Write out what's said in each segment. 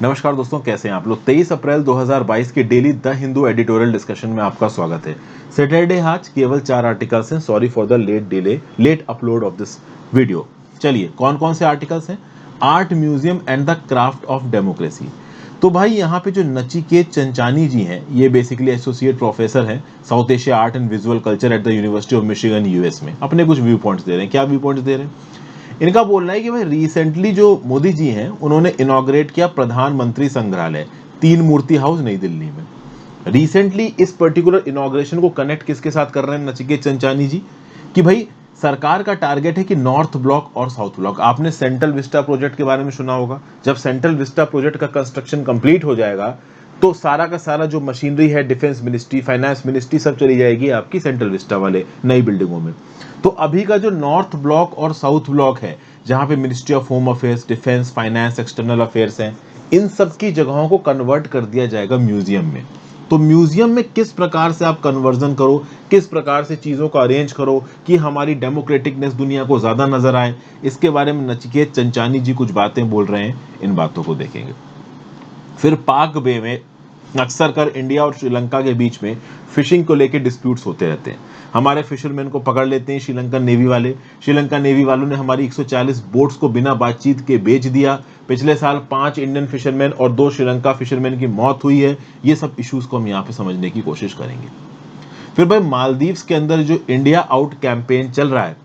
नमस्कार दोस्तों, कैसे हैं आप लोग। 23 अप्रैल 2022 के daily the Hindu editorial discussion में आपका स्वागत है। सैटरडे आज केवल 4 आर्टिकल्स हैं। Sorry for the late upload of this video. चलिए, कौन कौन से आर्टिकल्स हैं। Art museum and the craft of democracy. तो भाई यहाँ पे जो नचिकेत चंचानी जी हैं, ये बेसिकली एसोसिएट प्रोफेसर हैं south Asia art and visual culture at the university of Michigan US में। अपने कुछ व्यू पॉइंट्स दे रहे हैं। क्या व्यू पॉइंट्स दे रहे हैं? इनका बोलना है कि भाई रिसेंटली जो मोदी जी हैं, उन्होंने इनॉग्रेट किया प्रधानमंत्री संग्रहालय, 3 मूर्ति हाउस नई दिल्ली में। रिसेंटली इस पर्टिकुलर इनॉग्रेशन को कनेक्ट किसके साथ कर रहे हैं नचिकेत चंचानी जी, कि भाई सरकार का टारगेट है कि नॉर्थ ब्लॉक और साउथ ब्लॉक। आपने सेंट्रल विस्टा प्रोजेक्ट के बारे में सुना होगा। जब सेंट्रल विस्टा प्रोजेक्ट का कंस्ट्रक्शन कंप्लीट हो जाएगा तो सारा का सारा जो मशीनरी है, डिफेंस मिनिस्ट्री, फाइनेंस मिनिस्ट्री, सब चली जाएगी आपकी सेंट्रल विस्टा वाले नई बिल्डिंगों में। तो अभी का जो नॉर्थ ब्लॉक और साउथ ब्लॉक है, जहां पे ministry of home affairs, defence, finance, external affairs हैं, इन सब की जगहों को कन्वर्ट कर दिया जाएगा म्यूजियम में। तो म्यूजियम में किस प्रकार से आप कन्वर्जन करो, किस प्रकार से चीजों को अरेंज करो कि हमारी डेमोक्रेटिकनेस दुनिया को ज्यादा नजर आए, इसके बारे में नचिकेत चंचानी जी कुछ बातें बोल रहे हैं। इन बातों को देखेंगे। फिर पाक बे में अक्सर कर इंडिया और श्रीलंका के बीच में फिशिंग को लेकर डिस्प्यूट्स होते रहते हैं। हमारे फिशरमैन को पकड़ लेते हैं श्रीलंकन नेवी वाले। श्रीलंका नेवी वालों ने हमारी 140 बोट्स को बिना बातचीत के बेच दिया। पिछले साल 5 इंडियन फिशरमैन और 2 श्रीलंका फिशरमैन की मौत हुई है। ये सब इश्यूज को हम यहाँ पे समझने की कोशिश करेंगे। फिर भाई मालदीव्स के अंदर जो इंडिया आउट कैंपेन चल रहा है,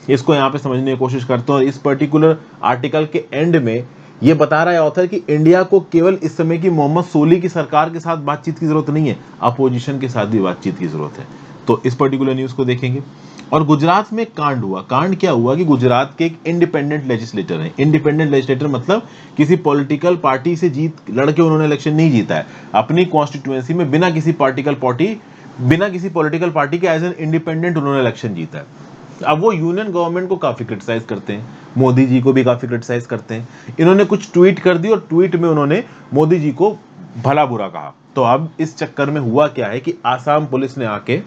इसको यहाँ पे समझने की कोशिश करते हैं। और इस पर्टिकुलर आर्टिकल के एंड में ये बता रहा है ऑथर कि इंडिया को केवल इस समय की मोहम्मद सोली की सरकार के साथ बातचीत की जरूरत नहीं है, अपोजिशन के साथ भी बातचीत की जरूरत है। तो इस पर्टिकुलर न्यूज को देखेंगे। और गुजरात में कांड हुआ। कांड क्या हुआ कि गुजरात के एक इंडिपेंडेंट लेजिस्लेटर हैं। इंडिपेंडेंट लेजिस्लेटर मतलब किसी पॉलिटिकल पार्टी से जीत लड़के उन्होंने इलेक्शन नहीं जीता है, अपनी कॉन्स्टिट्यूएंसी में बिना किसी पॉलिटिकल पार्टी के एज एन इंडिपेंडेंट उन्होंने इलेक्शन जीता है। अब वो यूनियन गवर्नमेंट को काफी क्रिटिसाइज करते हैं, मोदी जी को भी काफी क्रिटिसाइज करते हैं। इन्होंने कुछ ट्वीट कर दी और ट्वीट में उन्होंने मोदी जी को भला बुरा कहा। तो अब इस चक्कर में हुआ क्या है कि आसाम पुलिस ने आके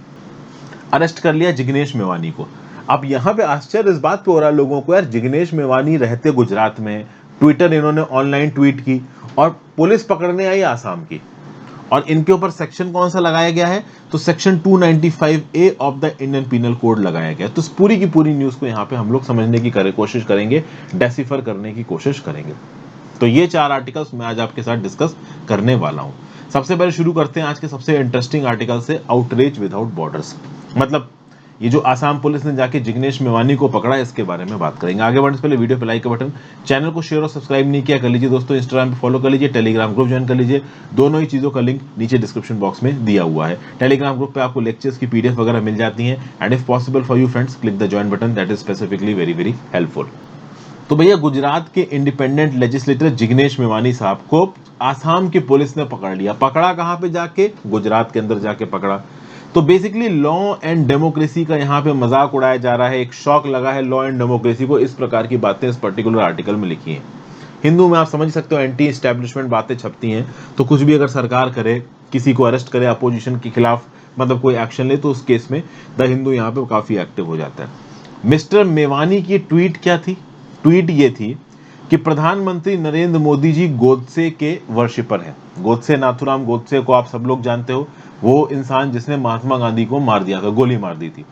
अरेस्ट कर लिया जिग्नेश मेवानी को। अब यहां पे आश्चर्य इस बात पे हो रहा है लोगों को, यार जिग्नेश मेवानी रहते गुजरात में, ट्विटर इन्होंने ऑनलाइन ट्वीट की और पुलिस पकड़ने आई आसाम की। और इनके ऊपर सेक्शन कौन सा लगाया गया है? तो section 295A of the Indian penal code लगाया गया। तो पूरी की पूरी न्यूज को यहाँ पे हम लोग समझने की कोशिश करेंगे, डेसिफर करने की कोशिश करेंगे। तो ये 4 आर्टिकल्स मैं आज आपके साथ डिस्कस करने वाला हूं। सबसे पहले शुरू करते हैं आज के सबसे इंटरेस्टिंग आर्टिकल से, आउटरीच विदाउट बॉर्डर्स। मतलब ये जो आसाम पुलिस ने जाके जिग्नेश मेवानी को पकड़ा, इसके बारे में बात करेंगे। आगे बढ़ने से पहले वीडियो पे लाइक का बटन, चैनल को शेयर और सब्सक्राइब नहीं किया कर लीजिए दोस्तों। इंस्टाग्राम पे फॉलो कर लीजिए, टेलीग्राम ग्रुप ज्वाइन कर लीजिए। दोनों ही चीजों का लिंक नीचे डिस्क्रिप्शन बॉक्स में दिया हुआ है। टेलीग्राम ग्रुप पे आपको लेक्चर्स की पीडीएफ वगैरह मिल जाती हैं। And if possible for you friends, click the join button, that is specifically very very helpful. तो भैया गुजरात के इंडिपेंडेंट लेजिस्लेटर जिग्नेश मेवानी साहब को आसाम की पुलिस ने पकड़ लिया। पकड़ा कहां पे जाके? गुजरात के अंदर जाके पकड़ा। तो बेसिकली लॉ एंड डेमोक्रेसी का यहाँ पे मजाक उड़ाया जा रहा है, एक शौक लगा है लॉ एंड डेमोक्रेसी को। इस प्रकार की बातें इस पर्टिकुलर आर्टिकल में लिखी हैं। हिंदू में आप समझ सकते हो एंटी एस्टैब्लिशमेंट बातें छपती हैं। तो कुछ भी अगर सरकार करे, किसी को अरेस्ट करे, अपोजिशन के खिलाफ मतलब कोई एक्शन ले, तो उस केस में द हिंदू यहाँ पे काफी एक्टिव हो जाता है। मिस्टर मेवानी की ट्वीट क्या थी? ट्वीट ये थी कि प्रधानमंत्री नरेंद्र मोदी जी गोडसे के वर्शिपर हैं। गोडसे, नाथुराम गोडसे को आप सब लोग जानते हो, वो इंसान जिसने महात्मा गांधी को मार दिया था, गोली मार दी थी।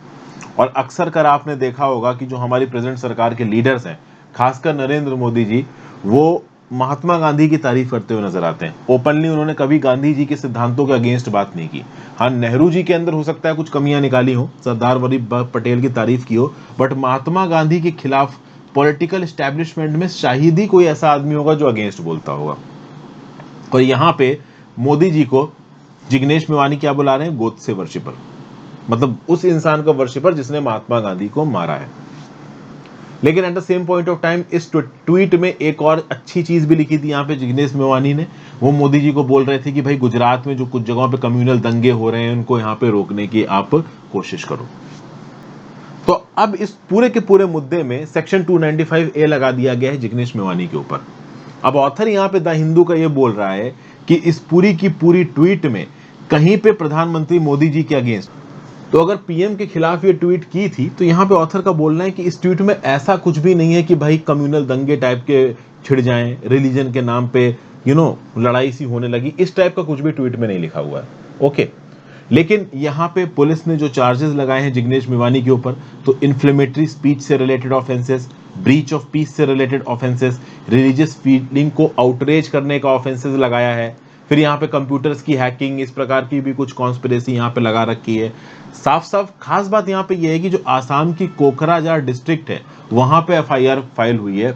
और अक्सर कर आपने देखा होगा कि जो हमारी प्रेजेंट सरकार के लीडर्स हैं, खासकर नरेंद्र मोदी जी, वो महात्मा गांधी की तारीफ करते हुए नजर आते हैं। ओपनली उन्होंने कभी गांधी जी के सिद्धांतों के अगेंस्ट बात नहीं की। हाँ, नेहरू जी के अंदर हो सकता है कुछ कमियां निकाली हो, सरदार वल्लभ पटेल की तारीफ की हो, बट महात्मा गांधी के खिलाफ पॉलिटिकल एस्टैब्लिशमेंट में शायद ही कोई ऐसा आदमी होगा जो अगेंस्ट बोलता होगा। और यहाँ पे मोदी जी को जिग्नेश मेवानी क्या बुला रहे हैं? गोडसे वर्शिपर, मतलब उस इंसान का वर्शिपर जिसने महात्मा गांधी को मारा है। लेकिन at the same point of time इस ट्वीट में एक और अच्छी चीज भी लिखी थी यहाँ पे जिग्नेश मेवानी ने। वो मोदी जी को बोल रहे थे कि भाई गुजरात में जो कुछ जगहों पे कम्युनल दंगे हो रहे हैं, उनको यहाँ पे रोकने की आप कोशिश करो। तो अब इस पूरे के पूरे मुद्दे में सेक्शन 295A लगा दिया गया है जिग्नेश मेवानी के ऊपर। अब ऑथर यहाँ पे द हिंदू का ये बोल रहा है कि इस पूरी की पूरी ट्वीट में कहीं पे प्रधानमंत्री मोदी जी के अगेंस्ट, तो अगर पीएम के खिलाफ ये ट्वीट की थी, तो यहाँ पे ऑथर का बोलना है कि इस ट्वीट में ऐसा कुछ भी नहीं है कि भाई कम्युनल दंगे टाइप के छिड़ जाएं रिलीजन के नाम पे, लड़ाई सी होने लगी, इस टाइप का कुछ भी ट्वीट में नहीं लिखा हुआ है। ओके, लेकिन यहाँ पे पुलिस ने जो चार्जेस लगाए हैं जिग्नेश मेवानी के ऊपर, तो इन्फ्लेमेटरी स्पीच से related offences, breach of peace से रिलेटेड ऑफेंसेस, रिलीजियस फीलिंग को आउटरेज करने का ऑफेंसेस लगाया है। फिर यहाँ पे कंप्यूटर्स की हैकिंग, इस प्रकार की भी कुछ कॉन्स्पिरेसी यहाँ पे लगा रखी है। साफ साफ खास बात यहाँ पे ये है कि जो आसाम की कोकराझार डिस्ट्रिक्ट है वहां पे एफआईआर फाइल हुई है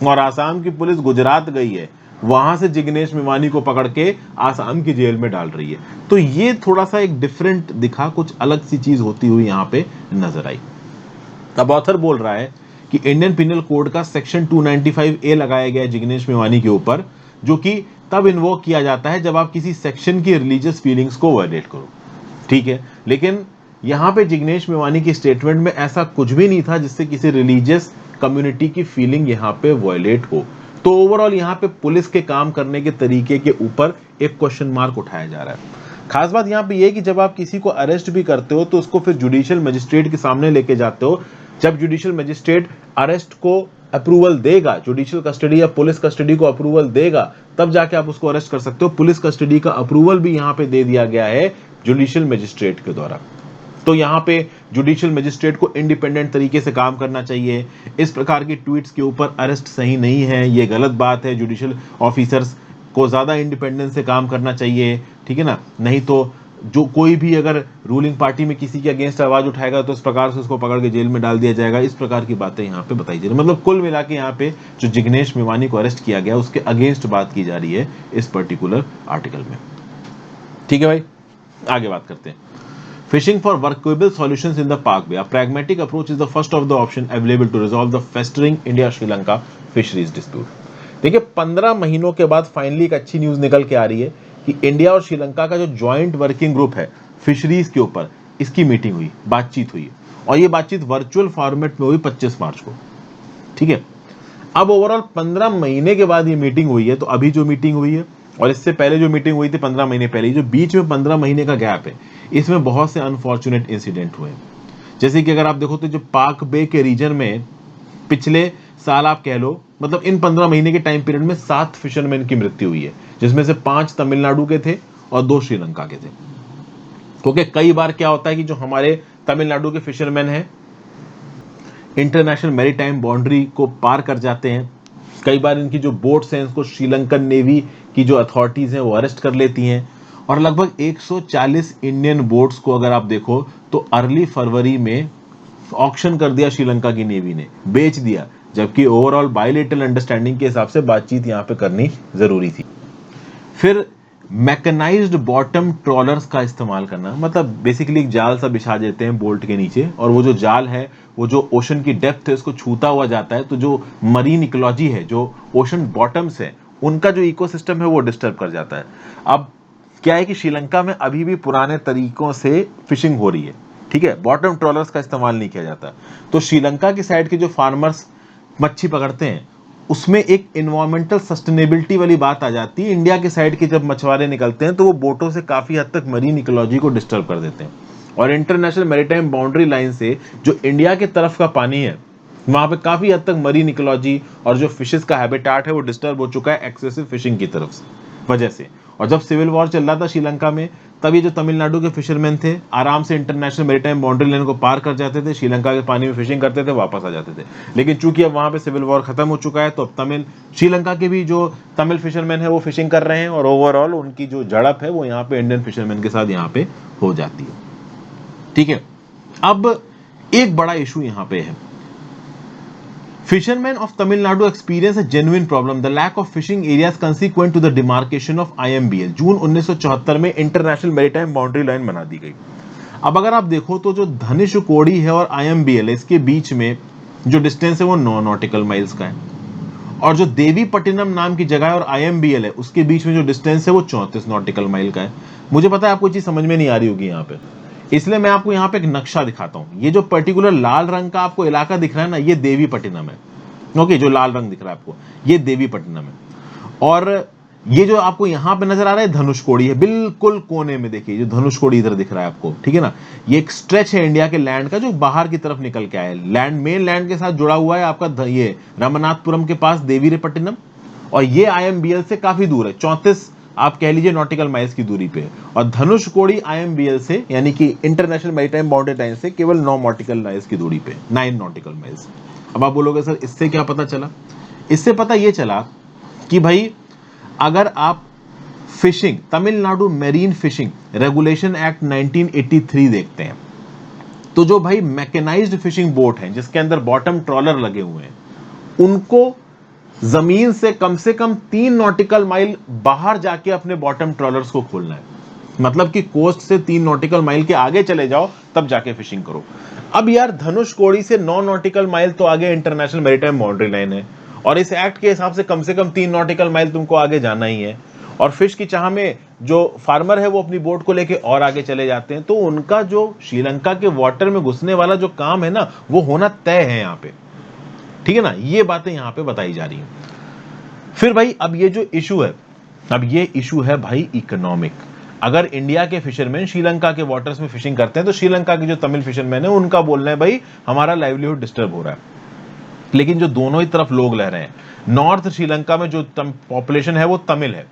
और आसाम की पुलिस गुजरात गई है, वहां से जिग्नेश मेवानी को पकड़ के आसाम की जेल में डाल रही है। तो ये थोड़ा सा एक डिफरेंट दिखा, कुछ अलग सी चीज होती हुई यहाँ पे नजर आई। तब ऑथर बोल रहा है कि इंडियन पिनल कोड का सेक्शन 295A लगाया गया है जिग्नेश मेवानी के ऊपर, जो कि तब इन्वोक किया जाता है जब आप किसी सेक्शन की रिलीजियस फीलिंग्स को वायलेट करो। ठीक है, लेकिन यहाँ पे जिग्नेश मेवानी की स्टेटमेंट में ऐसा कुछ भी नहीं था जिससे किसी रिलीजियस कम्युनिटी की फीलिंग यहाँ पे वायलेट हो। तो ओवरऑल यहाँ पे पुलिस के काम करने के तरीके के ऊपर एक क्वेश्चन मार्क उठाया जा रहा है। खास बात यहाँ पे ये कि जब आप किसी को अरेस्ट भी करते हो तो उसको फिर जुडिशियल मजिस्ट्रेट के सामने लेके जाते हो। जब जुडिशियल मजिस्ट्रेट अरेस्ट को अप्रूवल देगा, जुडिशियल कस्टडी या पुलिस कस्टडी को अप्रूवल देगा, तब जाके आप उसको अरेस्ट कर सकते हो। पुलिस कस्टडी का अप्रूवल भी यहाँ पे दे दिया गया है जुडिशियल मजिस्ट्रेट के द्वारा। तो यहाँ पे जुडिशियल मजिस्ट्रेट को इंडिपेंडेंट तरीके से काम करना चाहिए। इस प्रकार की ट्वीट्स के ऊपर अरेस्ट सही नहीं है, ये गलत बात है। जुडिशियल ऑफिसर्स को ज्यादा इंडिपेंडेंस से काम करना चाहिए, ठीक है ना। नहीं तो जो कोई भी अगर रूलिंग पार्टी में किसी के अगेंस्ट आवाज उठाएगा तो इस प्रकार से उसको पकड़ के जेल में डाल दिया जाएगा। इस प्रकार की बातें यहाँ पे बताई जा रही है। मतलब कुल मिला के यहाँ पे जो जिग्नेश मेवानी को अरेस्ट किया गया उसके अगेंस्ट बात की जा रही है इस पर्टिकुलर आर्टिकल में। ठीक है भाई, आगे बात करते हैं। Fishing for workable solutions in the Pak Bay. A pragmatic approach is the first of the option available to resolve the festering India-Sri Lanka fisheries dispute. देखिए 15 महीनों के बाद फाइनली एक अच्छी न्यूज निकल के आ रही है कि इंडिया और श्रीलंका का जो जॉइंट वर्किंग ग्रुप है फिशरीज के ऊपर, इसकी मीटिंग हुई, बातचीत हुई, और ये बातचीत वर्चुअल फॉर्मेट में हुई 25 मार्च को। ठीक है, अब ओवरऑल 15 महीने के बाद ये मीटिंग हुई है। तो अभी जो मीटिंग हुई है और इससे पहले जो मीटिंग हुई थी 15 महीने पहले, जो बीच में 15 महीने का गैप है, इसमें बहुत से अनफॉर्चुनेट इंसिडेंट हुए। जैसे कि अगर आप देखो तो जो पाक बे के रीजन में पिछले साल आप कह लो, मतलब इन 15 महीने के टाइम पीरियड में 7 फिशरमैन की मृत्यु हुई है, जिसमें से 5 तमिलनाडु के थे और 2 श्रीलंका के थे। क्योंकि कई बार क्या होता है कि जो हमारे तमिलनाडु के फिशरमैन हैं इंटरनेशनल मैरीटाइम बाउंड्री को पार कर जाते हैं। कई बार इनकी जो बोट्स हैं उसको श्रीलंकन नेवी की जो अथॉरिटीज हैं वो अरेस्ट कर लेती हैं, और लगभग 140 इंडियन बोट्स को अगर आप देखो तो अर्ली फरवरी में ऑक्शन कर दिया श्रीलंका की नेवी ने, बेच दिया, जबकि ओवरऑल बायलैटरल अंडरस्टैंडिंग के हिसाब से बातचीत यहां पे करनी जरूरी थी। फिर मैकेनाइज्ड बॉटम ट्रॉलर्स का इस्तेमाल करना, मतलब बेसिकली एक जाल सा बिछा देते हैं बोल्ट के नीचे, और वो जो जाल है वो जो ओशन की डेप्थ है उसको छूता हुआ जाता है, तो जो मरीन इकोलॉजी है, जो ओशन बॉटम्स है, उनका जो इकोसिस्टम है वो डिस्टर्ब कर जाता है। अब क्या है कि श्रीलंका में अभी भी पुराने तरीकों से फिशिंग हो रही है, ठीक है, बॉटम ट्रॉलर्स का इस्तेमाल नहीं किया जाता। तो श्रीलंका की साइड के जो फार्मर्स मच्छी पकड़ते हैं उसमें एक इन्वायरमेंटल सस्टेनेबिलिटी वाली बात आ जाती है। इंडिया के साइड के जब मछुआरे निकलते हैं तो वो बोटों से काफी हद तक मरीन इकोलॉजी को डिस्टर्ब कर देते हैं, और इंटरनेशनल मैरीटाइम बाउंड्री लाइन से जो इंडिया के तरफ का पानी है वहां पे काफी हद तक मरीन इकोलॉजी और जो फिशेस का हैबिटेट है वो डिस्टर्ब हो चुका है एक्सेसिव फिशिंग की तरफ से वजह से। और जब सिविल वॉर चल रहा था श्रीलंका में, तब ये जो तमिलनाडु के फिशरमैन थे आराम से इंटरनेशनल मैरीटाइम बाउंड्री लाइन को पार कर जाते थे, श्रीलंका के पानी में फिशिंग करते थे, वापस आ जाते थे। लेकिन चूंकि अब वहां पे सिविल वॉर खत्म हो चुका है तो अब श्रीलंका के भी जो तमिल फिशरमैन है वो फिशिंग कर रहे हैं, और ओवरऑल उनकी जो झड़प है वो यहाँ पे इंडियन फिशरमैन के साथ यहाँ पे हो जाती है। ठीक है, अब एक बड़ा इशू यहाँ पे है। Fishermen of Tamil Nadu experience a genuine problem, the lack of fishing areas consequent to the demarcation of IMBL। जून 1974 में इंटरनेशनल मैरीटाइम बाउंड्री लाइन बना दी गई। अब अगर आप देखो तो जो धनुषकोडी है और IMBL है, इसके बीच में जो डिस्टेंस है वो 9 नॉटिकल माइल्स का है, और जो देवीपट्टिनम नाम की जगह है और IMBL है उसके बीच में जो डिस्टेंस है वो 34 नॉटिकल माइल का है। मुझे पता है आपको चीज समझ में नहीं आ रही होगी यहाँ पे, इसलिए मैं आपको यहाँ पे एक नक्शा दिखाता हूँ। ये जो पर्टिकुलर लाल रंग का आपको इलाका दिख रहा है ना, ये देवीपट्टिनम है। ओके, जो लाल रंग दिख रहा है आपको ये देवीपट्टिनम है, और ये जो आपको यहाँ पे नजर आ रहा है धनुषकोडी है, बिल्कुल कोने में देखिए जो धनुषकोडी इधर दिख रहा है आपको, ठीक है ना। ये एक स्ट्रेच है इंडिया के लैंड का जो बाहर की तरफ निकल के आया है, लैंड मेन लैंड के साथ जुड़ा हुआ है आपका ये रामनाथपुरम के पास देवीपट्टिनम, और ये IMBL से काफी दूर है, 34 आप कह लीजिए नॉटिकल माइल्स की दूरी पे। और धनुषकोडी IMBL से यानी कि इंटरनेशनल मैरीटाइम बाउंड्री लाइन से केवल 9 नॉटिकल माइल्स की दूरी पे, 9 नॉटिकल माइल्स। अब आप बोलोगे सर इससे क्या पता चला? इससे पता ये चला कि भाई अगर आप fishing, Tamil Nadu marine fishing regulation act 1983 देखते हैं, तो जो भाई मैकेनाइज्ड फिशिंग बोट हैं जिसके अंदर बॉटम ट्रॉलर लगे हुए हैं, उनको जमीन से कम 3 नॉटिकल माइल बाहर जाके अपने बॉटम ट्रॉलर्स को खोलना है। मतलब कि कोस्ट से 3 नॉटिकल माइल के आगे चले जाओ तब जाके फिशिंग करो। अब यार धनुषकोडी से 9 नॉटिकल माइल तो आगे इंटरनेशनल मैरीटाइम बाउंड्री लाइन है, और इस एक्ट के हिसाब से कम 3 नॉटिकल माइल तुमको आगे जाना ही है। और फिश की चाह में जो फार्मर है वो अपनी बोट को लेके और आगे चले जाते हैं, तो उनका जो श्रीलंका के वाटर में घुसने वाला जो काम है ना, वो होना तय है यहाँ पे, ठीक है ना। ये बातें यहाँ पे बताई जा रही हैं। फिर भाई अब ये जो इशू है, अब ये इशू है भाई इकोनॉमिक। अगर इंडिया के फिशरमैन श्रीलंका के वाटर्स में फिशिंग करते हैं तो श्रीलंका के जो तमिल फिशरमैन है उनका बोलना है भाई हमारा लाइवलीहुड डिस्टर्ब हो रहा है। लेकिन जो दोनों ही तरफ लोग रह रहे हैं, नॉर्थ श्रीलंका में जो पॉपुलेशन है वो तमिल है,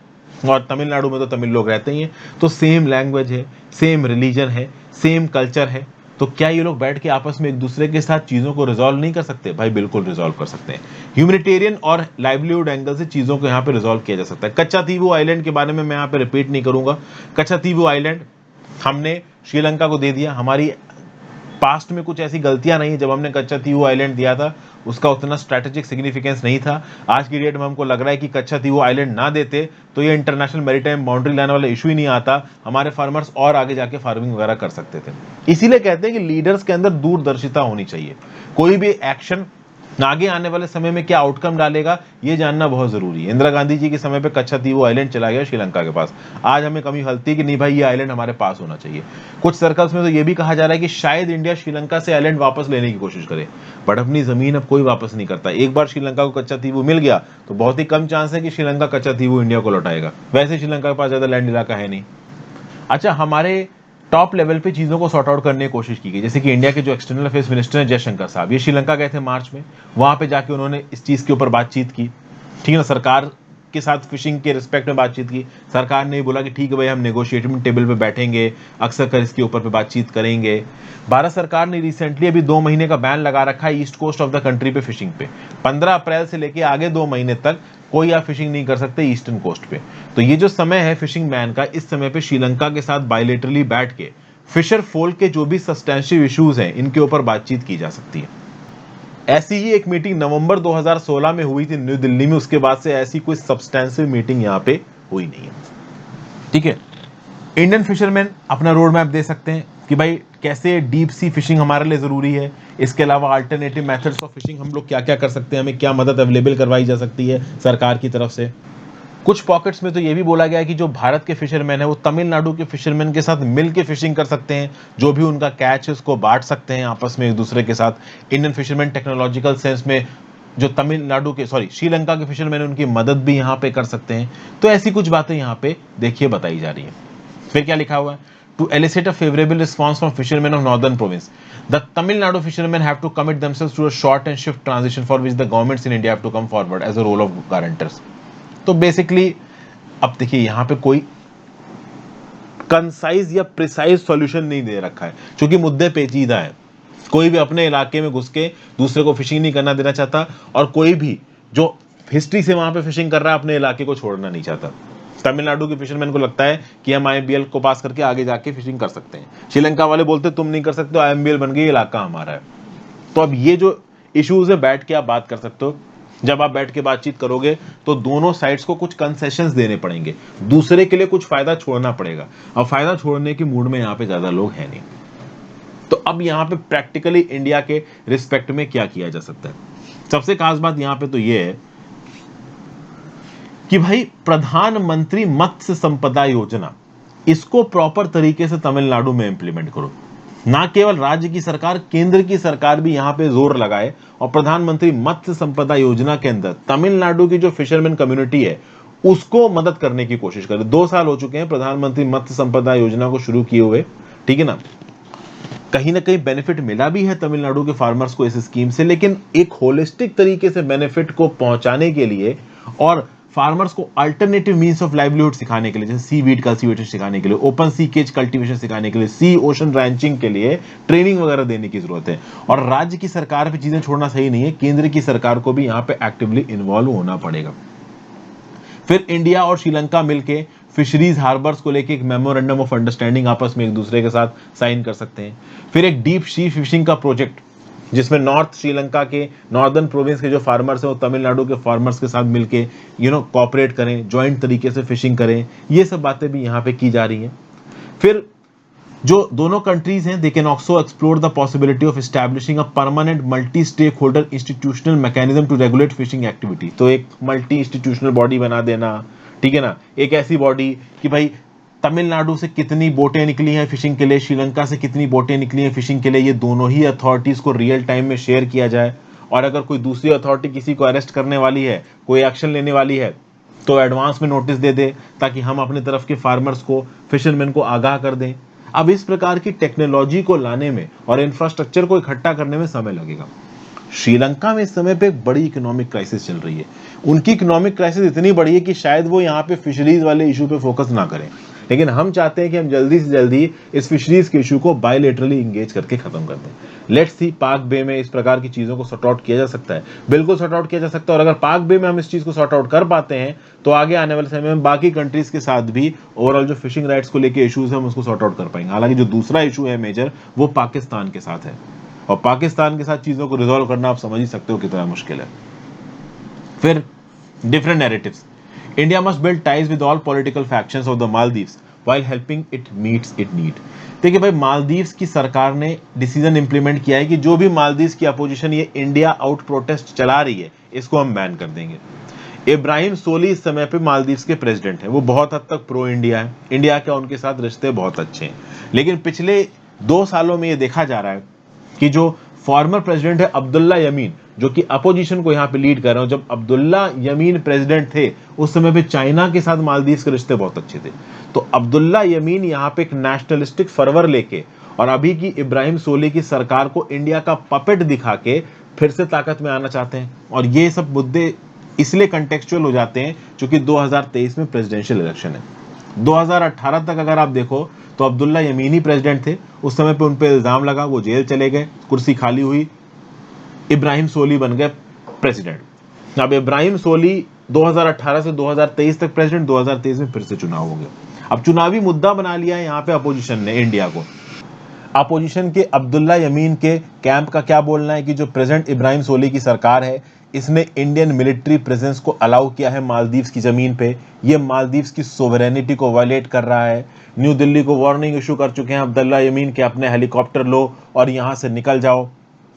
और तमिलनाडु में तो तमिल लोग रहते ही हैं, तो सेम लैंग्वेज है, सेम रिलीजन है, सेम कल्चर है, तो क्या ये लोग बैठ के आपस में एक दूसरे के साथ चीजों को रिजॉल्व नहीं कर सकते? भाई बिल्कुल रिजॉल्व कर सकते हैं। ह्यूमैनिटेरियन और लाइवलीहुड एंगल से चीजों को यहाँ पे रिजॉल्व किया जा सकता है। कच्चातीवू आइलैंड के बारे में मैं यहाँ पे रिपीट नहीं करूंगा। कच्चातीवू आइलैंड हमने श्रीलंका को दे दिया, हमारी पास्ट में कुछ ऐसी गलतियां नहीं है। जब हमने कच्चातीवू आइलैंड दिया था उसका उतना स्ट्रैटेजिक सिग्निफिकेंस नहीं था। आज की डेट में हमको लग रहा है कि कच्चातीवू आइलैंड ना देते तो ये इंटरनेशनल मैरीटाइम बाउंड्री लाइन वाला इशू ही नहीं आता, हमारे फार्मर्स और आगे जाके फार्मिंग वगैरह कर सकते थे। इसीलिए कहते हैं कि लीडर्स के अंदर दूरदर्शिता होनी चाहिए। कोई भी एक्शन आगे आने वाले समय में क्या आउटकम डालेगा ये जानना बहुत जरूरी है। इंदिरा गांधी जी के समय पे कच्चातीवू आइलैंड चला गया श्रीलंका के पास, आज हमें कमी खलती है कि नहीं भाई ये आइलैंड हमारे पास होना चाहिए। कुछ सर्कल्स में तो ये भी कहा जा रहा है कि शायद इंडिया श्रीलंका से आइलैंड वापस लेने की कोशिश करे, बट अपनी जमीन अब कोई वापस नहीं करता। एक बार श्रीलंका को कच्चातीवू मिल गया तो बहुत ही कम चांस है कि श्रीलंका कच्चातीवू इंडिया को लौटाएगा। वैसे श्रीलंका के पास ज्यादा लैंड इलाका है नहीं। अच्छा, हमारे टॉप लेवल पे चीजों को सॉर्ट आउट करने की कोशिश की गई, जैसे कि इंडिया के जो एक्सटर्नल अफेयर्स मिनिस्टर हैं जयशंकर साहब, ये श्रीलंका गए थे मार्च में। वहां पे जाके उन्होंने इस चीज के ऊपर बातचीत की, ठीक है ना, सरकार के साथ फिशिंग के रिस्पेक्ट में बातचीत की। सरकार ने बोला कि ठीक है भाई हम नेगोशिएटिंग टेबल पे बैठेंगे, अक्सर कर इसके ऊपर पे बातचीत करेंगे। भारत सरकार ने रिसेंटली अभी 2 महीने का बैन लगा रखा है east coast of the country पे फिशिंग पे। 15 अप्रैल से लेके आगे 2 महीने तक कोई आप फिशिंग नहीं कर सकते ईस्टर्न कोस्ट पे। तो ये जो समय है फिशिंग बैन का, इस समय पे श्रीलंका के साथ बायलेटरली बैठ के फिशर फोल्क के जो भी सब्सटेंशियल इश्यूज हैं इनके ऊपर बातचीत की जा सकती है। ऐसी ही एक मीटिंग नवंबर 2016 में हुई थी न्यू दिल्ली में, उसके बाद से ऐसी कोई सब्सटेंशियल मीटिंग यहां पे हुई नहीं है, ठीक है। इंडियन फिशरमैन अपना रोड मैप दे सकते हैं कि भाई कैसे डीप सी फिशिंग हमारे लिए जरूरी है, इसके अलावा अल्टरनेटिव मेथड्स ऑफ फिशिंग हम लोग क्या क्या कर सकते हैं, हमें क्या मदद अवेलेबल करवाई जा सकती है सरकार की तरफ से। कुछ पॉकेट्स में तो ये भी बोला गया है कि जो भारत के फिशरमैन है वो तमिलनाडु के फिशरमैन के साथ मिलकर फिशिंग कर सकते हैं, जो भी उनका कैच है उसको बांट सकते हैं आपस में एक दूसरे के साथ। इंडियन फिशरमैन टेक्नोलॉजिकल सेंस में जो तमिलनाडु के श्रीलंका के फिशरमैन उनकी मदद भी यहाँ पे कर सकते हैं। तो ऐसी कुछ बातें यहाँ पे देखिए बताई जा रही है। फिर क्या लिखा हुआ है, to elicit a favorable response from fishermen of northern province, the Tamil Nadu fishermen have to commit themselves to a short and swift transition for which the governments in India have to come forward as a role of guarantors। तो basically अब देखिए यहाँ पे कोई concise या precise solution नहीं दे रखा है, क्योंकि मुद्दे पेचीदा है। कोई भी अपने इलाके में घुस के दूसरे को फिशिंग नहीं करना देना चाहता, और कोई भी जो हिस्ट्री से वहां पे फिशिंग कर रहा है अपने इलाके को छोड़ना नहीं चाहता। तमिलनाडु के फिशरमैन को लगता है कि हम IMBL को पास करके आगे जाके फिशिंग कर सकते हैं, श्रीलंका वाले बोलते तुम नहीं कर सकते, IMBL बन गई, इलाका हमारा है। तो अब ये जो इश्यूज है बैठ के आप बात कर सकते हो। जब आप बैठ के बातचीत करोगे तो दोनों साइड्स को कुछ कंसेशंस देने पड़ेंगे, दूसरे के लिए कुछ फायदा छोड़ना पड़ेगा। अब फायदा छोड़ने के मूड में यहाँ पे ज्यादा लोग हैं नहीं। तो अब यहाँ पे प्रैक्टिकली इंडिया के रिस्पेक्ट में क्या किया जा सकता है? सबसे खास बात यहाँ पे तो ये है कि भाई प्रधानमंत्री मत्स्य संपदा योजना, इसको प्रॉपर तरीके से तमिलनाडु में इंप्लीमेंट करो। ना केवल राज्य की सरकार, केंद्र की सरकार भी यहां पे जोर लगाए और प्रधानमंत्री मत्स्य संपदा योजना के अंदर तमिलनाडु की जो फिशरमैन कम्युनिटी है उसको मदद करने की कोशिश करे। 2 साल हो चुके हैं प्रधानमंत्री मत्स्य संपदा योजना को शुरू किए हुए, ठीक है ना। कहीं ना कहीं बेनिफिट मिला भी है तमिलनाडु के फार्मर्स को इस स्कीम से, लेकिन एक होलिस्टिक तरीके से बेनिफिट को पहुंचाने के लिए और फार्मर्स को अल्टरनेटिव मींस ऑफ लाइवलीहुड सिखाने के लिए, जैसे सी वीड कल्टीवेशन सिखाने के लिए, ओपन सी केज कल्टीवेशन सिखाने के लिए, सी ओशन रैंचिंग के लिए ट्रेनिंग वगैरह देने की जरूरत है। और राज्य की सरकार पे चीजें छोड़ना सही नहीं है, केंद्र की सरकार को भी यहां पे एक्टिवली इन्वॉल्व होना पड़ेगा। फिर इंडिया और श्रीलंका मिलके फिशरीज हार्बर्स को लेके एक मेमोरेंडम ऑफ अंडरस्टैंडिंग आपस में एक दूसरे के साथ साइन कर सकते हैं। फिर एक डीप सी फिशिंग का प्रोजेक्ट, जिसमें नॉर्थ श्रीलंका के नॉर्दर्न प्रोविंस के जो फार्मर्स हैं वो तमिलनाडु के फार्मर्स के साथ मिलके कोऑपरेट करें, ज्वाइंट तरीके से फिशिंग करें, ये सब बातें भी यहाँ पे की जा रही हैं। फिर जो दोनों कंट्रीज हैं, they can also explore the possibility of establishing a permanent multi stakeholder institutional mechanism to regulate fishing activity. तो एक मल्टी इंस्टीट्यूशनल बॉडी बना देना, ठीक है ना, एक ऐसी बॉडी कि भाई तमिलनाडु से कितनी बोटें निकली हैं फिशिंग के लिए, श्रीलंका से कितनी बोटें निकली हैं फिशिंग के लिए, ये दोनों ही अथॉरिटीज को रियल टाइम में शेयर किया जाए। और अगर कोई दूसरी अथॉरिटी किसी को अरेस्ट करने वाली है, कोई एक्शन लेने वाली है, तो एडवांस में नोटिस दे दे, ताकि हम अपनी तरफ के फार्मर्स को, फिशरमैन को आगाह कर दें। अब इस प्रकार की टेक्नोलॉजी को लाने में और इंफ्रास्ट्रक्चर को इकट्ठा करने में समय लगेगा। श्रीलंका में इस समय पे एक बड़ी इकोनॉमिक क्राइसिस चल रही है। उनकी इकोनॉमिक क्राइसिस इतनी बड़ी है कि शायद वो यहाँ पे फिशरीज वाले इशू पे फोकस ना करें, लेकिन हम चाहते हैं कि हम जल्दी से जल्दी इस फिशरीज के इशू को बायलैटरली इंगेज करके खत्म कर दें। लेट्स सी पाक बे में इस प्रकार की चीजों को सॉर्ट आउट किया जा सकता है, बिल्कुल सॉर्ट आउट किया जा सकता है। और अगर पाक बे में हम इस चीज को सॉर्ट आउट कर पाते हैं तो आगे आने वाले समय में बाकी कंट्रीज के साथ भी ओवरऑल जो फिशिंग राइट्स को लेकर इशूज है हम उसको सॉर्ट आउट कर पाएंगे। हालांकि जो दूसरा इशू है मेजर, वो पाकिस्तान के साथ है, और पाकिस्तान के साथ चीजों को रिजॉल्व करना आप समझ ही सकते हो कितना मुश्किल है। फिर different narratives, India must build ties with all political factions of the Maldives while helping it meets it need. देखिए भाई, मालदीव्स की सरकार ने डिसीजन इंप्लीमेंट किया है कि जो भी मालदीव्स की अपोजिशन ये इंडिया आउट प्रोटेस्ट चला रही है, इसको हम बैन कर देंगे। इब्राहिम सोली इस समय पे मालदीव्स के प्रेसिडेंट हैं, वो बहुत हद तक प्रो इंडिया है, इंडिया के उनके साथ रिश्ते बहुत अच्छे हैं। लेकिन पिछले 2 सालों में ये देखा जा रहा है कि जो फॉर्मर प्रेसिडेंट है अब्दुल्ला यमीन, जो कि अपोजिशन को यहाँ पे लीड कर रहे हो, जब अब्दुल्ला यमीन प्रेसिडेंट थे उस समय पे चाइना के साथ मालदीव्स के रिश्ते बहुत अच्छे थे। तो अब्दुल्ला यमीन यहाँ पे एक नेशनलिस्टिक फरवर लेके और अभी की इब्राहिम सोली की सरकार को इंडिया का पपेट दिखा के फिर से ताकत में आना चाहते हैं। और ये सब मुद्दे इसलिए कंटेक्चुअल हो जाते हैं क्योंकि 2023 में प्रेसिडेंशियल इलेक्शन है। 2018 तक अगर आप देखो तो अब्दुल्ला यमीनी प्रेसिडेंट थे, उस समय पे उन पे इल्जाम लगा, वो जेल चले गए, कुर्सी खाली हुई, इब्राहिम सोली बन गए प्रेसिडेंट। अब इब्राहिम सोली 2018 से 2023 तक प्रेसिडेंट, 2023 में फिर से चुनाव हो गए। अब चुनावी मुद्दा बना लिया है यहाँ पे अपोजिशन ने इंडिया को। अपोजिशन के अब्दुल्ला यमीन के कैंप का क्या बोलना है कि जो प्रेजेंट इब्राहिम सोली की सरकार है, इसने इंडियन मिलिट्री प्रेजेंस को अलाउ किया है मालदीव्स की जमीन पे, ये मालदीव्स की सोवरेनिटी को वायलेट कर रहा है। न्यू दिल्ली को वार्निंग इशू कर चुके हैं अब्दुल्ला यमीन के, अपने हेलीकॉप्टर लो और यहाँ से निकल जाओ।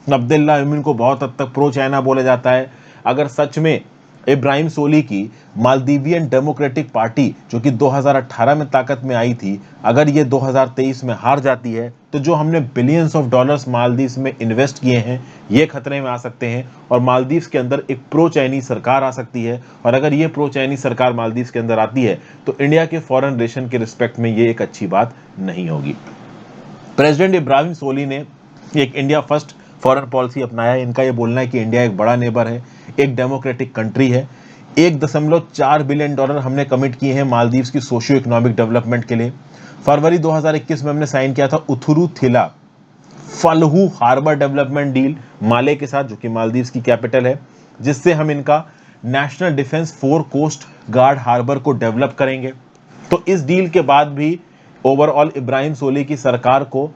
अब्दुल्ला यमीन को बहुत हद तक प्रो चाइना बोला जाता है। अगर सच में इब्राहिम सोली की मालदीवियन डेमोक्रेटिक पार्टी, जो कि 2018 में ताकत में आई थी, अगर ये 2023 में हार जाती है तो जो हमने बिलियंस ऑफ डॉलर्स मालदीव्स में इन्वेस्ट किए हैं ये खतरे में आ सकते हैं और मालदीव्स के अंदर एक प्रो चाइनीज सरकार आ सकती है। और अगर ये प्रो चाइनीज सरकार मालदीव्स के अंदर आती है तो इंडिया के फॉरेन रिलेशन के रिस्पेक्ट में ये एक अच्छी बात नहीं होगी। प्रेसिडेंट इब्राहिम सोली ने एक इंडिया फर्स्ट फॉरेन पॉलिसी अपनाया है। इनका ये बोलना है कि इंडिया एक बड़ा नेबर है, एक डेमोक्रेटिक कंट्री है। 1.4 बिलियन डॉलर हमने कमिट किए हैं मालदीव्स की सोशियो इकोनॉमिक डेवलपमेंट के लिए। फरवरी 2021 में हमने साइन किया था उथुरुथिला फलहू हार्बर डेवलपमेंट डील माले के साथ, जो कि मालदीव्स की कैपिटल है, जिससे हम इनका national defence for coast guard harbour को डेवलप करेंगे। तो इस डील के बाद भी ओवरऑल इब्राहिम सोली की सरकार को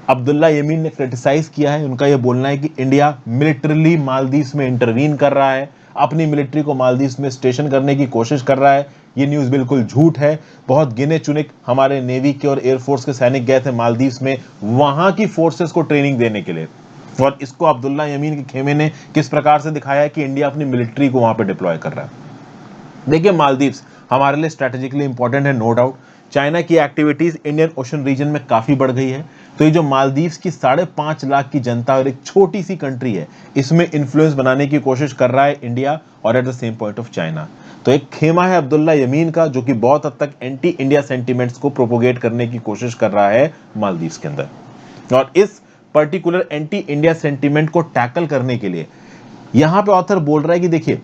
अब्दुल्ला यमीन ने क्रिटिसाइज किया है। उनका यह बोलना है कि इंडिया मिलिटरीली मालदीव्स में इंटरवीन कर रहा है, अपनी मिलिट्री को मालदीव्स में स्टेशन करने की कोशिश कर रहा है। ये न्यूज़ बिल्कुल झूठ है। बहुत गिने चुने हमारे नेवी के और एयरफोर्स के सैनिक गए थे मालदीव्स में वहां की फोर्सेस को ट्रेनिंग देने के लिए, और इसको अब्दुल्ला यमीन के खेमे ने किस प्रकार से दिखाया है कि इंडिया अपनी मिलिट्री को वहां पर डिप्लॉय कर रहा है। देखिए, मालदीव्स हमारे लिए स्ट्रेटेजिकली इंपॉर्टेंट है, नो डाउट। चाइना की एक्टिविटीज इंडियन ओशन रीजन में काफी बढ़ गई है। तो ये जो मालदीव्स की 5.5 लाख की जनता और एक छोटी सी कंट्री है, इसमें इन्फ्लुएंस बनाने की कोशिश कर रहा है इंडिया, और at the same point of China. तो एक खेमा है अब्दुल्ला यमीन का, जो कि बहुत हद तक एंटी इंडिया सेंटिमेंट्स को प्रोपोगेट करने की कोशिश कर रहा है मालदीव्स के अंदर। और इस पर्टिकुलर एंटी इंडिया सेंटिमेंट को टैकल करने के लिए यहां पे ऑथर बोल रहा है कि देखिए,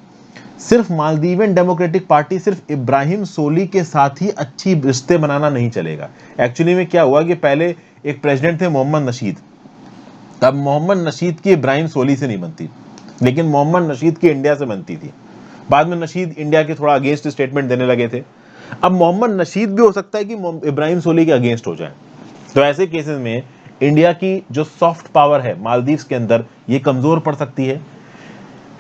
सिर्फ मालदीवियन डेमोक्रेटिक पार्टी सिर्फ इब्राहिम सोली के साथ ही अच्छी रिश्ते बनाना नहीं चलेगा। एक्चुअली में क्या हुआ कि पहले एक प्रेसिडेंट थे मोहम्मद नशीद, तब मोहम्मद नशीद की इब्राहिम सोली से नहीं बनती, लेकिन मोहम्मद नशीद की इंडिया से बनती थी। बाद में नशीद इंडिया के थोड़ा अगेंस्ट स्टेटमेंट देने लगे थे। अब मोहम्मद नशीद भी हो सकता है कि इब्राहिम सोली के अगेंस्ट हो जाए। तो ऐसे केसेस में इंडिया की जो सॉफ्ट पावर है मालदीव्स के अंदर, ये कमजोर पड़ सकती है।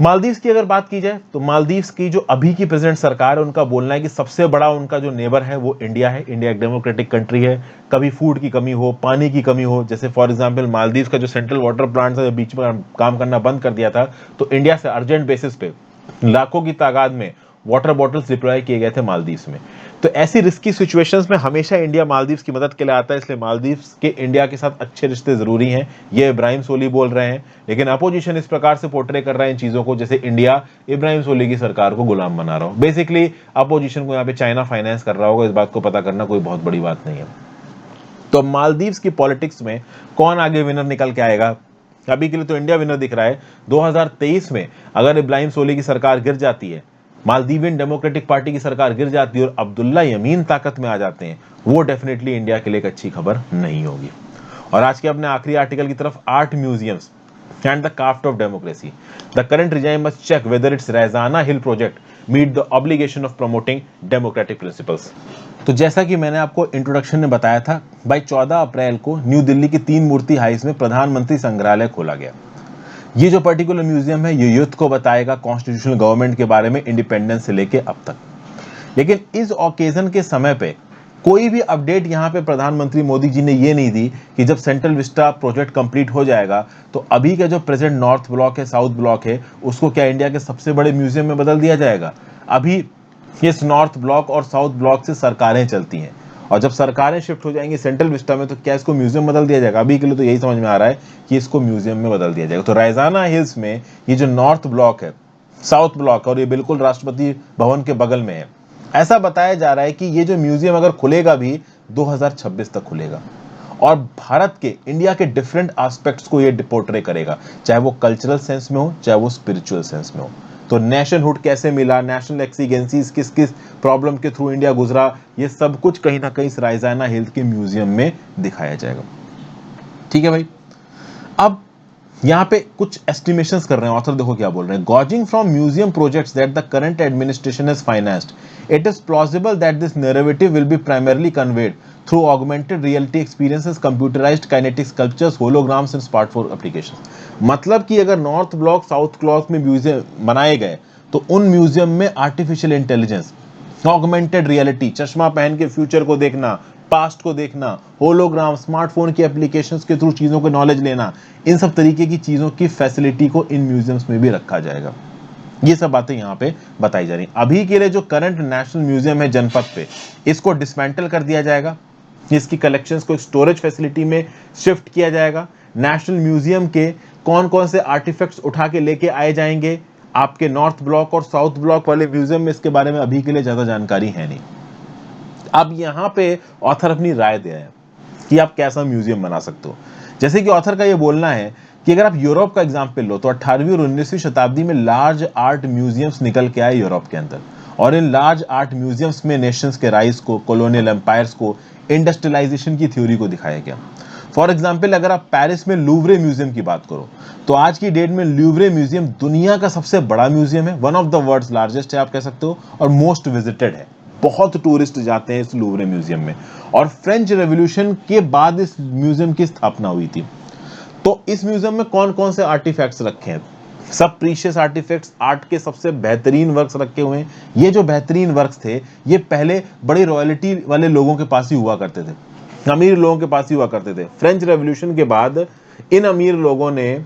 मालदीव्स की अगर बात की जाए तो मालदीव्स की जो अभी की प्रेसिडेंट सरकार है, उनका बोलना है कि सबसे बड़ा उनका जो नेबर है वो इंडिया है। इंडिया एक डेमोक्रेटिक कंट्री है। कभी फूड की कमी हो, पानी की कमी हो, जैसे फॉर एग्जांपल मालदीव्स का जो सेंट्रल वाटर प्लांट है बीच में काम करना बंद कर दिया था, तो इंडिया से अर्जेंट बेसिस पे लाखों की तादाद में वाटर बॉटल्स डिप्लॉय किए गए थे मालदीव्स में। तो ऐसी रिस्की सिचुएशंस में हमेशा इंडिया मालदीव्स की मदद के लिए आता है, इसलिए मालदीव्स के इंडिया के साथ अच्छे रिश्ते जरूरी हैं। ये इब्राहिम सोली बोल रहे हैं, लेकिन अपोजिशन इस प्रकार से पोर्ट्रे कर रहा है इन चीजों को जैसे इंडिया इब्राहिम सोली की सरकार को गुलाम बना रहा हो। बेसिकली अपोजिशन को यहाँ पे चाइना फाइनेंस कर रहा होगा, इस बात को पता करना कोई बहुत बड़ी बात नहीं है। तो मालदीव्स की पॉलिटिक्स में कौन आगे विनर निकल के आएगा? अभी के लिए तो इंडिया विनर दिख रहा है। 2023 में अगर इब्राहिम सोली की सरकार गिर जाती है, मालदीवियन डेमोक्रेटिक पार्टी की सरकार गिर जाती है और अब्दुल्ला यमीन ताकत में आ जाते हैं, वो डेफिनेटली इंडिया के लिए एक अच्छी खबर नहीं होगी। और आज के अपने आखिरी आर्टिकल की तरफ, 8 museums and the craft of democracy. The current regime must check whether its Raizana Hill project meet the obligation of promoting democratic principles. तो जैसा कि मैंने आपको इंट्रोडक्शन में बताया था, भाई 14 अप्रैल को न्यू दिल्ली की 3 मूर्ति हाइट्स में प्रधानमंत्री संग्रहालय खोला गया। ये जो पर्टिकुलर म्यूजियम है, ये यूथ को बताएगा कॉन्स्टिट्यूशनल गवर्नमेंट के बारे में इंडिपेंडेंस से लेके अब तक। लेकिन इस ओकेजन के समय पे कोई भी अपडेट यहाँ पे प्रधानमंत्री मोदी जी ने ये नहीं दी कि जब सेंट्रल विस्टा प्रोजेक्ट कंप्लीट हो जाएगा तो अभी का जो प्रेजेंट नॉर्थ ब्लॉक है, साउथ ब्लॉक है, उसको क्या इंडिया के सबसे बड़े म्यूजियम में बदल दिया जाएगा। अभी इस नॉर्थ ब्लॉक और साउथ ब्लॉक से सरकारें चलती हैं, और जब सरकारें शिफ्ट हो जाएंगी सेंट्रल विस्टा में तो क्या इसको म्यूजियम बदल दिया जाएगा? अभी के लिए तो यही समझ में आ रहा है कि इसको म्यूजियम में बदल दिया जाएगा। तो रायजाना हिल्स में ये जो नॉर्थ ब्लॉक है, साउथ ब्लॉक, और ये बिल्कुल राष्ट्रपति भवन के बगल में है, ऐसा बताया जा रहा है कि ये जो म्यूजियम अगर खुलेगा भी 2026 तक खुलेगा, और भारत के, इंडिया के डिफरेंट एस्पेक्ट्स को ये पोर्ट्रे करेगा, चाहे वो कल्चरल सेंस में हो, चाहे वो स्पिरिचुअल सेंस में हो। तो नेशनहुड कैसे मिला, नेशनल एक्सीजेंसीज किस किस प्रॉब्लम के थ्रू इंडिया गुजरा, ये सब कुछ कहीं ना कहीं इस रायजाना हिल्स के म्यूजियम में दिखाया जाएगा। ठीक है भाई, अब यहाँ पे कुछ एस्टिमेशंस कर रहे हैं ऑथर, देखो क्या बोल रहे हैं। Gauging from museum projects that the current administration has financed, it is plausible that this narrative will be primarily conveyed through augmented reality experiences, computerized kinetic sculptures, holograms and smartphone applications. मतलब कि अगर north block, south block में museum बनाए गए तो उन museum में artificial intelligence, augmented reality, चश्मा पहन के फ्यूचर को देखना, पास्ट को देखना, होलोग्राम, स्मार्टफोन की एप्लीकेशंस के थ्रू चीजों को नॉलेज लेना, इन सब तरीके की चीजों की फैसिलिटी को इन म्यूजियम्स में भी रखा जाएगा। ये सब बातें यहाँ पे बताई जा रही हैं। अभी के लिए जो करंट नेशनल म्यूजियम है जनपद पे, इसको डिसमेंटल कर दिया जाएगा, इसकी कलेक्शंस को स्टोरेज फैसिलिटी में शिफ्ट किया जाएगा। नेशनल म्यूजियम के कौन कौन से आर्टिफैक्ट्स उठा के लेके आए जाएंगे आपके नॉर्थ ब्लॉक और साउथ ब्लॉक वाले म्यूजियम में, इसके बारे में अभी के लिए ज्यादा जानकारी है नहीं। अब यहाँ पे ऑथर अपनी राय दे रहे हैं कि आप कैसा म्यूजियम बना सकते हो। जैसे कि ऑथर का ये बोलना है कि अगर आप यूरोप का एग्जाम्पल लो तो 18वीं और 19वीं शताब्दी में लार्ज आर्ट म्यूजियम्स निकल के आए यूरोप के अंदर, और इन लार्ज आर्ट म्यूजियम्स में नेशंस के राइज को, कॉलोनियल एम्पायर्स को, इंडस्ट्रियलाइजेशन की थ्योरी को दिखाया गया। फॉर एग्जाम्पल, अगर आप पेरिस में लूवरे म्यूजियम की बात करो तो आज की डेट में लूवरे म्यूजियम दुनिया का सबसे बड़ा म्यूजियम है, one of the world's largest है आप कह सकते हो, और मोस्ट विजिटेड है। बहुत टूरिस्ट जाते हैं इस लूवरे म्यूजियम में, और फ्रेंच रेवोल्यूशन के बाद इस म्यूजियम की स्थापना हुई थी। तो इस म्यूजियम में कौन कौन से आर्टिफैक्ट्स रखे हैं? सब प्रीशियस आर्टिफैक्ट्स, आर्ट के सबसे बेहतरीन वर्क्स रखे हुए हैं। ये जो बेहतरीन वर्क्स थे, ये पहले बड़ी रॉयल्टी वाले लोगों के पास ही हुआ करते थे, अमीर लोगों के पास ही हुआ करते थे। फ्रेंच रेवोल्यूशन के बाद इन अमीर लोगों ने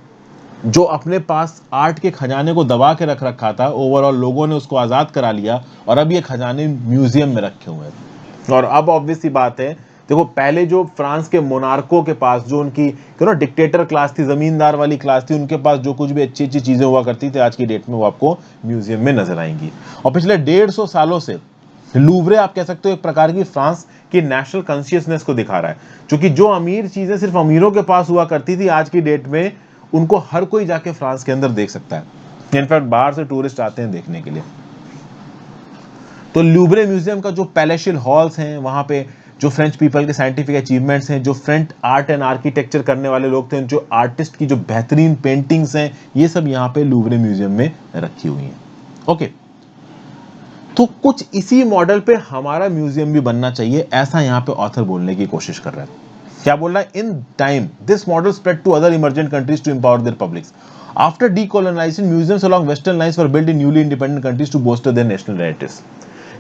जो अपने पास आर्ट के खजाने को दबा के रख रखा था, ओवरऑल लोगों ने उसको आजाद करा लिया, और अब ये खजाने म्यूजियम में रखे हुए हैं। और अब ऑब्वियस सी बात है, देखो पहले जो फ्रांस के मोनार्कों के पास, जो उनकी डिक्टेटर क्लास थी, जमींदार वाली क्लास थी, उनके पास जो कुछ भी अच्छी अच्छी चीजें हुआ करती थी, आज की डेट में वो आपको म्यूजियम में नजर आएंगी। और पिछले 150 सालों से लूवरे आप कह सकते हो एक प्रकार की फ्रांस की नेशनल कॉन्शियसनेस को दिखा रहा है, क्योंकि जो अमीर चीजें सिर्फ अमीरों के पास हुआ करती थी, आज की डेट में उनको हर कोई जाके फ्रांस के अंदर देख सकता है। इनफैक्ट बाहर से टूरिस्ट आते हैं देखने के लिए। तो लूवरे म्यूजियम का जो पैलेशियल हॉल्स हैं, वहां पे जो फ्रेंच पीपल के साइंटिफिक अचीवमेंट्स हैं, जो फ्रेंच आर्ट एंड आर्किटेक्चर करने वाले लोग थे, जो आर्टिस्ट की जो बेहतरीन पेंटिंग्स हैं, ये सब यहाँ पे लूवरे म्यूजियम में रखी हुई हैं। ओके, तो कुछ इसी मॉडल पे हमारा म्यूजियम भी बनना चाहिए, ऐसा यहाँ पे ऑथर बोलने की कोशिश कर रहा है। क्या बोल रहा है? In time this model spread to other emergent countries to empower their publics. After decolonisation museums along western lines were built in newly independent countries to bolster their national narratives.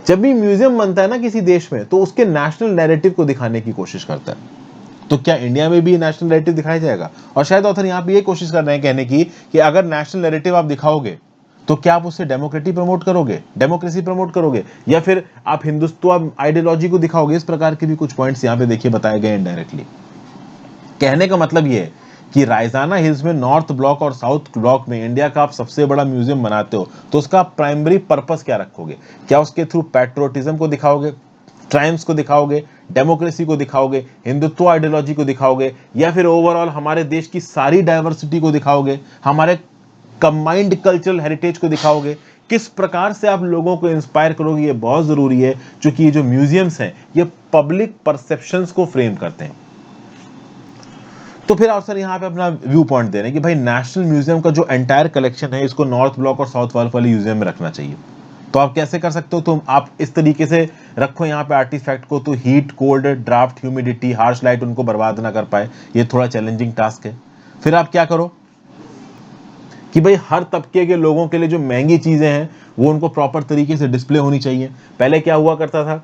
जब भी म्यूजियम बनता है ना किसी देश में, तो उसके नेशनल नैरेटिव को दिखाने की कोशिश करता है। तो क्या इंडिया में भी नेशनल नैरेटिव दिखाया जाएगा? और शायद ऑथर यहाँ पे ये कोशिश कर रहे हैं कहने की कि अगर नेशनल नैरेटिव आप दिखाओगे तो क्या आप उससे डेमोक्रेसी प्रमोट करोगे, या फिर आप हिंदुत्व आइडियोलॉजी को दिखाओगे? इस प्रकार के भी कुछ पॉइंट्स यहाँ पे देखिए बताए गए इनडायरेक्टली। कहने का मतलब ये है कि रायजाना हिल्स में नॉर्थ ब्लॉक और साउथ ब्लॉक में इंडिया का आप सबसे बड़ा म्यूजियम बनाते हो, तो उसका प्राइमरी पर्पस क्या रखोगे? क्या उसके थ्रू पैट्रियोटिज्म को दिखाओगे, ट्रायम्फ्स को दिखाओगे, डेमोक्रेसी को दिखाओगे, हिंदुत्व आइडियोलॉजी को दिखाओगे, या फिर ओवरऑल हमारे देश की सारी डाइवर्सिटी को दिखाओगे, हमारे कंबाइंड कल्चरल हेरिटेज को दिखाओगे? किस प्रकार से आप लोगों को इंस्पायर करोगे, ये बहुत जरूरी है, क्योंकि ये जो म्यूजियम्स हैं ये पब्लिक परसेप्शंस को फ्रेम करते हैं। तो फिर आप सर यहाँ पे अपना व्यू पॉइंट दे रहे हैं कि भाई नेशनल म्यूजियम का जो एंटायर कलेक्शन है इसको नॉर्थ ब्लॉक और साउथ वाले म्यूजियम में रखना चाहिए। तो आप कैसे कर सकते हो? तो आप इस तरीके से रखो यहाँ पे आर्टिफैक्ट को, तो heat, cold, draft, humidity, harsh light उनको बर्बाद ना कर पाए। ये थोड़ा चैलेंजिंग टास्क है। फिर आप क्या करो कि भाई हर तबके के लोगों के लिए जो महंगी चीजें हैं वो उनको प्रॉपर तरीके से डिस्प्ले होनी चाहिए। पहले क्या हुआ करता था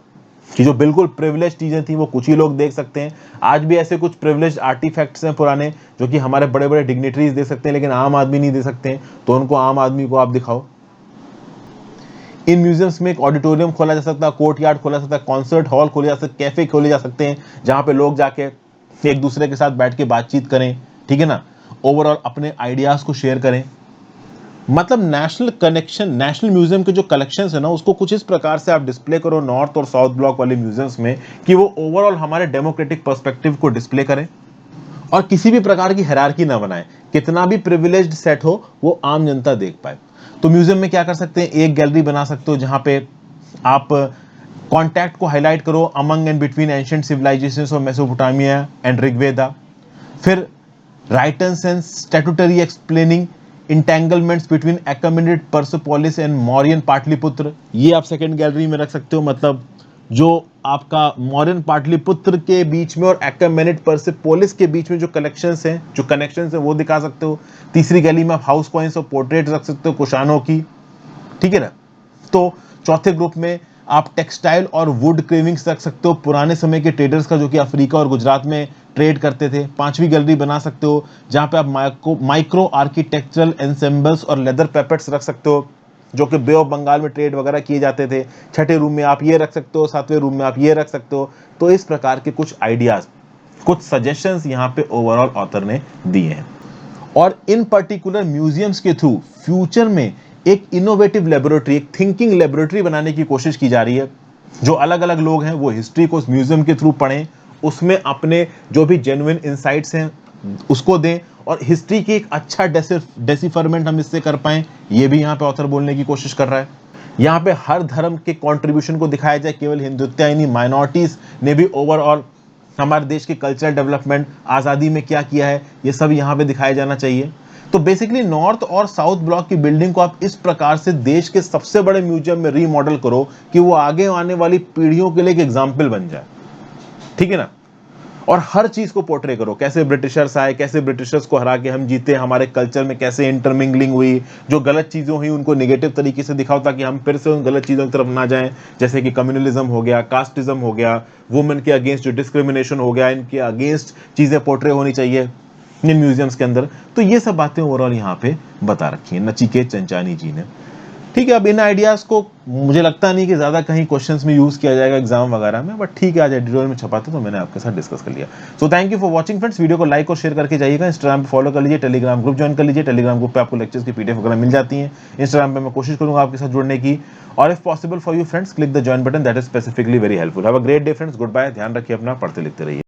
कि जो बिल्कुल प्रिविलेज चीजें थी वो कुछ ही लोग देख सकते हैं। आज भी ऐसे कुछ प्रिविलेज आर्टिफैक्ट्स हैं पुराने जो कि हमारे बड़े बड़े डिग्निटरीज दे सकते हैं, लेकिन आम आदमी नहीं दे सकते हैं, तो उनको आम आदमी को आप दिखाओ। इन म्यूजियम्स में एक ऑडिटोरियम खोला जा सकता है, कोर्ट यार्ड खोला जा सकता है, कॉन्सर्ट हॉल खोले जा सकते, कैफे खोले जा सकते हैं, जहां पे लोग जाके एक दूसरे के साथ बैठ के बातचीत करें, ठीक है ना, ओवरऑल अपने आइडियाज को शेयर करें। मतलब नेशनल म्यूजियम के जो कलेक्शंस है ना, उसको कुछ इस प्रकार से आप डिस्प्ले करो नॉर्थ और साउथ ब्लॉक वाले म्यूजियम्स में कि वो ओवरऑल हमारे डेमोक्रेटिक पर्सपेक्टिव को डिस्प्ले करें और किसी भी प्रकार की हायरार्की ना बनाए। कितना भी प्रिविलेज्ड सेट हो वो आम जनता देख पाए। तो म्यूजियम में क्या कर सकते हैं, एक गैलरी बना सकते हो जहां पे आप कॉन्टैक्ट को हाईलाइट करो among and between ancient civilisations of Mesopotamia and Rigveda. फिर writers and statutory explaining entanglements between Achaemenid Persepolis and Mauryan Pataliputra, ये आप सेकंड गैलरी में रख सकते हो। मतलब जो आपका मौर्यन पाटलिपुत्र के बीच में और एक्मेनिड पर्सेपोलिस के बीच में जो कलेक्शंस हैं, जो कनेक्शंस हैं, वो दिखा सकते हो। तीसरी गैलरी में आप हाउस कॉइन्स और पोर्ट्रेट रख सकते हो कुशानों की, ठीक है ना। तो चौथे ग्रुप में आप टेक्सटाइल और वुड क्रेविंग्स रख सकते हो, पुराने समय के ट्रेडर्स का जो कि अफ्रीका और गुजरात में ट्रेड करते थे। पांचवी गैलरी बना सकते हो जहां पे आप माइक्रो आर्किटेक्चरल एंसेम्बल्स और लेदर पेपेट्स रख सकते हो जो कि बे ऑफ बंगाल में ट्रेड वगैरह किए जाते थे। छठे रूम में आप ये रख सकते हो, सातवें रूम में आप ये रख सकते हो। तो इस प्रकार के कुछ आइडियाज, कुछ सजेशंस यहाँ पे ओवरऑल ऑथर ने दिए हैं। और इन पर्टिकुलर म्यूजियम्स के थ्रू फ्यूचर में एक इनोवेटिव लेबोरेटरी, एक थिंकिंग लेबोरेटरी बनाने की कोशिश की जा रही है। जो अलग अलग लोग हैं वो हिस्ट्री को उस म्यूजियम के थ्रू पढ़ें, उसमें अपने जो भी जेन्युइन इंसाइट्स हैं उसको दें और हिस्ट्री की एक अच्छा डेसिफरमेंट हम इससे कर पाएं। ये भी यहाँ पे ऑथर बोलने की कोशिश कर रहा है। यहाँ पे हर धर्म के कंट्रीब्यूशन को दिखाया जाए, केवल हिंदुत्व ही नहीं, माइनॉरिटीज ने भी ओवरऑल हमारे देश के कल्चरल डेवलपमेंट, आज़ादी में क्या किया है, ये सब यहाँ पे दिखाया जाना चाहिए। तो बेसिकली नॉर्थ और साउथ ब्लॉक की बिल्डिंग को आप इस प्रकार से देश के सबसे बड़े म्यूजियम में रीमॉडल करो कि वो आगे आने वाली पीढ़ियों के लिए एक एग्जाम्पल बन जाए, ठीक है ना। और हर चीज को पोर्ट्रे करो, कैसे ब्रिटिशर्स आए, कैसे ब्रिटिशर्स को हरा के हम जीते, हमारे कल्चर में कैसे इंटरमिंगलिंग हुई, जो गलत चीजें हुई उनको नेगेटिव तरीके से दिखाओ ताकि हम फिर से उन गलत चीजों की तरफ ना जाएं, जैसे कि कम्युनलिज्म हो गया, कास्टिज्म हो गया, वुमेन के अगेंस्ट जो डिस्क्रिमिनेशन हो गया, इनके अगेंस्ट चीजें पोर्ट्रे होनी चाहिए इन म्यूजियम्स के अंदर। तो ये सब बातें ओवरऑल यहाँ पे बता रखी है नचिकेत चंचानी जी ने, ठीक है। अब इन आइडियाज को मुझे लगता नहीं कि ज्यादा कहीं क्वेश्चंस में यूज किया जाएगा एग्जाम वगैरह में, बट ठीक है, आज एडिटोरियल में छपा था तो मैंने आपके साथ डिस्कस कर लिया। So thank you for watching friends. Video को लाइक और शेयर करके जाइएगा। इंस्टाग्राम पे फॉलो कर लीजिए, टेलीग्राम ग्रुप ज्वाइन कर लीजिए। टेलीग्राम ग्रुप पे आपको लेक्चर्स की पीडीएफ वगैरह मिल जाती है। इंस्टाग्राम पे मैं कोशिश करूंगा आपके साथ जुड़ने की, और if possible for you friends click the join button, that is specifically very helpful. Have a great day friends, goodbye, ध्यान रखिए अपना, पढ़ते लिखते रहिए।